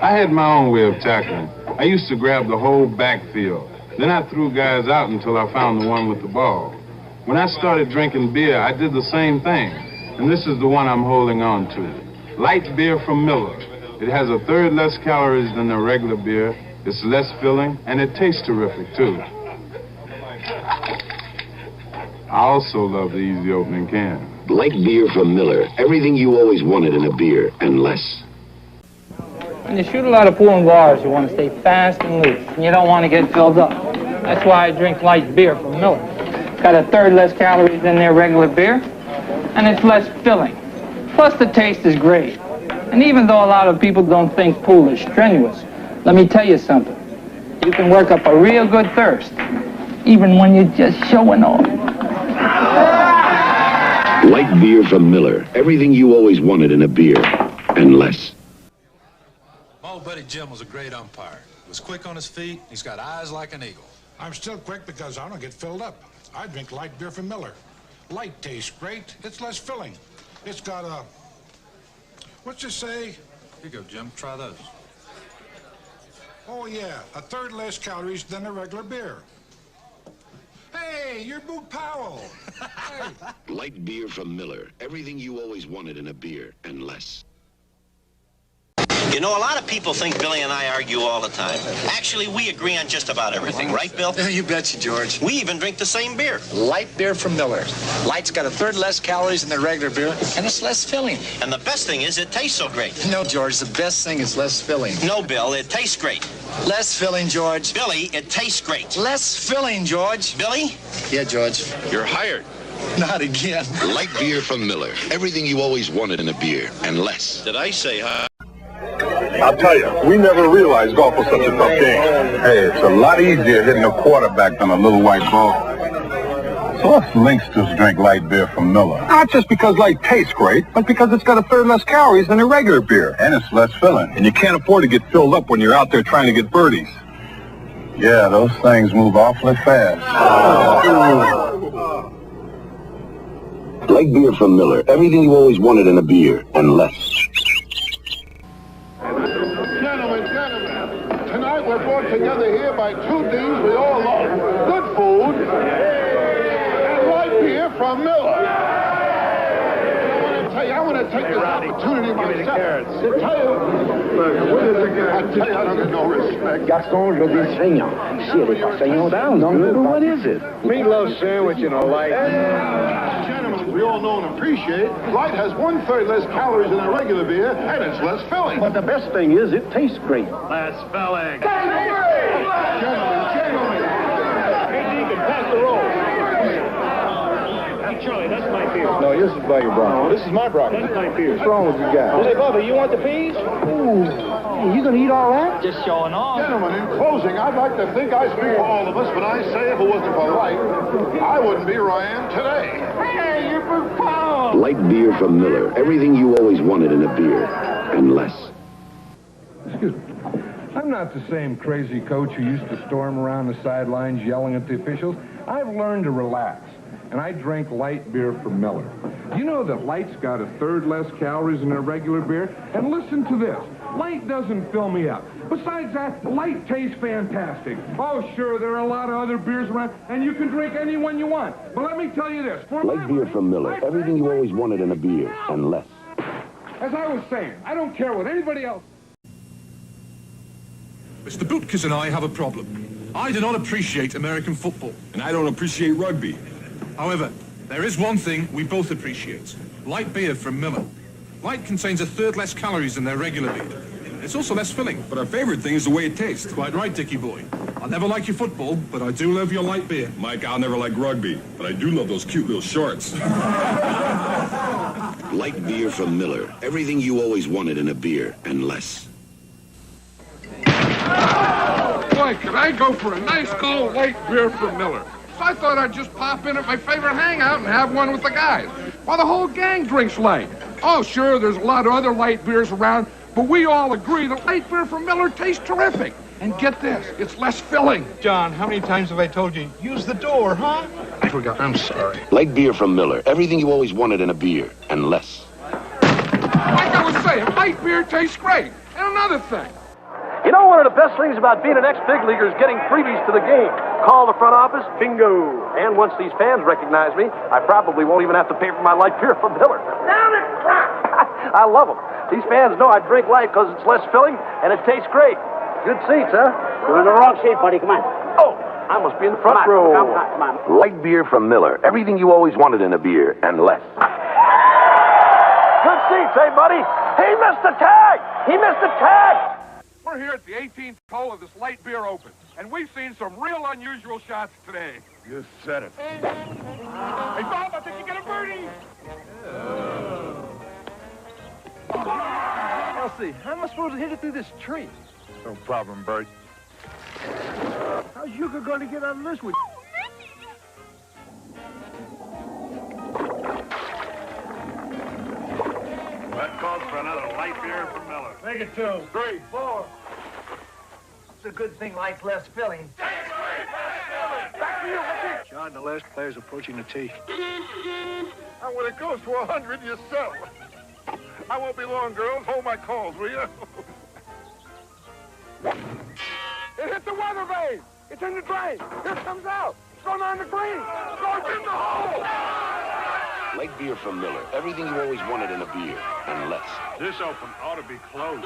I had my own way of tackling. I used to grab the whole backfield. Then I threw guys out until I found the one with the ball. When I started drinking beer, I did the same thing. And this is the one I'm holding on to. Light beer from Miller. It has a third less calories than the regular beer. It's less filling, and it tastes terrific, too. I also love the easy opening can. Light beer from Miller. Everything you always wanted in a beer, and less. When you shoot a lot of pool and bars, you want to stay fast and loose, and you don't want to get filled up. That's why I drink light beer from Miller. It's got a third less calories than their regular beer, and it's less filling. Plus, the taste is great. And even though a lot of people don't think pool is strenuous, let me tell you something. You can work up a real good thirst, even when you're just showing off. Light beer from Miller. Everything you always wanted in a beer, and less. My old buddy Jim was a great umpire. He was quick on his feet. He's got eyes like an eagle. I'm still quick because I don't get filled up. I drink light beer from Miller. Light tastes great. It's less filling. It's got a... What's this say? Here you go, Jim. Try those. Oh, yeah. A third less calories than a regular beer. Hey, you're Boo Powell. Hey. Light beer from Miller. Everything you always wanted in a beer, and less. You know, a lot of people think Billy and I argue all the time. Actually, we agree on just about everything, right, Bill? You betcha, George. We even drink the same beer. Light beer from Miller. Light's got a third less calories than the regular beer, and it's less filling. And the best thing is it tastes so great. No, George, the best thing is less filling. No, Bill, it tastes great. Less filling, George. Billy, it tastes great. Less filling, George. Billy? Yeah, George. You're hired. Not again. Light beer from Miller. Everything you always wanted in a beer, and less. Did I say hi? I'll tell you, we never realized golf was such a tough game. Hey, it's a lot easier hitting a quarterback than a little white ball. So us Linksters drink light beer from Miller. Not just because light tastes great, but because it's got a third less calories than a regular beer. And it's less filling. And you can't afford to get filled up when you're out there trying to get birdies. Yeah, those things move awfully fast. Light beer from Miller. Everything you always wanted in a beer, and less. Gentlemen, tonight we're brought together here by two things we all love. Good food and light beer from Miller. I want to take this opportunity myself to tell you, I don't know respect. Gaston, je dis saignant. Si elle est pas saignante, donc what is it? Meatloaf sandwich and a light. Gentlemen, we all know and appreciate, Light has 1/3 less calories than a regular beer, and it's less filling. But the best thing is, it tastes great. Less filling. Gentlemen. Hey, Deacon, pass the roll. Hey, Charlie, that's my beer. No, this is by your broccoli. This is my broccoli. That's my beer. What's wrong with you guys? Hey, Bubba, you want the peas? Ooh, you gonna eat all that? Just showing off. Gentlemen, in closing, I'd like to think I speak for all of us when I say if it wasn't for Light, I wouldn't be where I am today. Hey, you're for power. Light beer from Miller. Everything you always wanted in a beer, and less. Excuse me. I'm not the same crazy coach who used to storm around the sidelines yelling at the officials. I've learned to relax, and I drink light beer from Miller. Do you know that Light's got a third less calories than a regular beer? And listen to this. Light doesn't fill me up. Besides that, Light tastes fantastic. Oh, sure, there are a lot of other beers around, and you can drink any one you want. But let me tell you this. Light beer from Miller. Everything you always wanted in a beer, and less. As I was saying, I don't care what anybody else... Mr. Bootkiss and I have a problem. I do not appreciate American football. And I don't appreciate rugby. However, there is one thing we both appreciate. Light beer from Miller. Light contains a third less calories than their regular beer. It's also less filling. But our favorite thing is the way it tastes. Quite right, Dickie boy. I'll never like your football, but I do love your light beer. Mike, I'll never like rugby, but I do love those cute little shorts. Light beer from Miller. Everything you always wanted in a beer, and less. Boy, could I go for a nice cold light beer from Miller. So I thought I'd just pop in at my favorite hangout and have one with the guys. While the whole gang drinks light. Oh, sure, there's a lot of other light beers around, but we all agree that light beer from Miller tastes terrific. And get this, it's less filling. John, how many times have I told you, use the door, huh? I forgot, I'm sorry. Light beer from Miller. Everything you always wanted in a beer, and less. Like I was saying, saying, light beer tastes great. And another thing. You know, one of the best things about being an ex-big leaguer is getting freebies to the game. Call the front office, bingo. And once these fans recognize me, I probably won't even have to pay for my light beer from Miller. Down it, I love them. These fans know I drink light because it's less filling and it tastes great. Good seats, huh? You're in the wrong seat, buddy. Come on. Oh, I must be in the front row. Come on. Light beer from Miller. Everything you always wanted in a beer, and less. Good seats, hey, buddy. He missed the tag. He missed the tag. We're here at the 18th hole of this light beer open, and we've seen some real unusual shots today. You said it. Hey, Bob, I think you got a birdie. I'll see. How am I supposed to hit it through this tree? No problem, Bert. How's Yuka going to get out of this one? That calls for another light beer from Miller. Make it 2. 3, 4. It's a good thing light's less filling. Back to you, Ricky. John, the last player's approaching the tee. And when it goes to 100, you sell. I won't be long, girls. Hold my calls, will you? It hit the weather vane. It's in the drain. Here it comes out. It's going on the green. It's going in the hole. Light beer from Miller. Everything you always wanted in a beer, and less. This open ought to be closed.